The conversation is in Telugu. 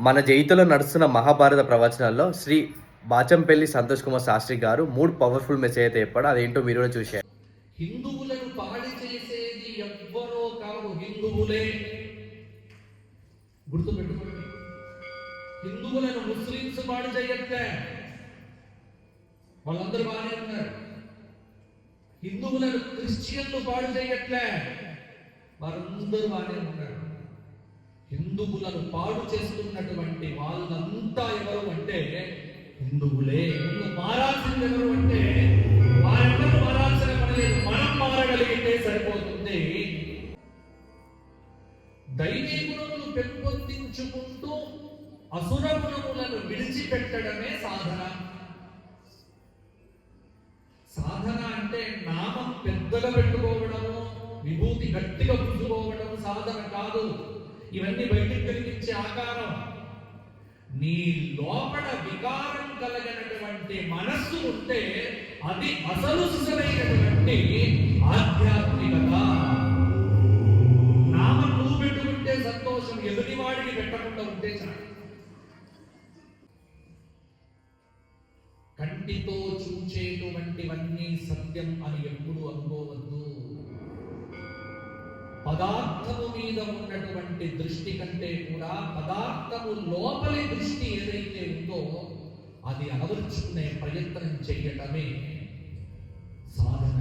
మన జైతులో నడుస్తున్న మహాభారత ప్రవచనాల్లో శ్రీ బాచంపల్లి సంతోష్ కుమార్ శాస్త్రి గారు 3 పవర్ఫుల్ మెసేజ్ అయితే చెప్పాడు. అదేంటో మీరు కూడా చూశారు. హిందువులను పాడి చేసేది ఎవ్వరో కాదు, హిందువులే. గుర్తుపెట్టుకోండి, హిందువులను ముస్లింస్ పాడు చేయట్లే, వాళ్ళందరూ బాగానే ఉన్నారు. హిందువులను క్రిస్టియన్లు పాడు చేయట్లే, వారందరూ బాగానే ఉన్నారు. హిందువులను పాడు చేస్తున్నటువంటి వాళ్ళంతా ఎవరు అంటే హిందువులే. ముందు మారాల్సింది ఎవరు అంటే వారెవరు మారాల్సిన పని లేదు, మనం మారగలిగితే సరిపోతుంది. దైవీ గుణములు పెంపొందించుకుంటూ అసుర గుణములను విడిచిపెట్టడమే సాధన. సాధన అంటే నామం పెద్దగా పెట్టుకోవడము, విభూతి గట్టిగా పుచ్చుకోవడం సాధన కాదు. ఇవన్నీ బయటికి కనిపించే ఆకారం. నీ లోపల వికారం కలగనటువంటి మనస్సు ఉంటే అది అసలు సుసరైనటువంటి ఆధ్యాత్మికత. నామం నువ్వు పెట్టుకుంటే సంతోషం, ఎదుటివాడిని పెట్టకుండా ఉంటే చాలు. కంటితో చూచేటువంటివన్నీ సత్యం అని ఎప్పుడు అనుకోవద్దు. పదార్థము మీద ఉన్నటువంటి దృష్టి కంటే కూడా పదార్థము లోపలి దృష్టి ఏదైతే ఉందో అది అలవర్చుకునే ప్రయత్నం చేయటమే సాధన.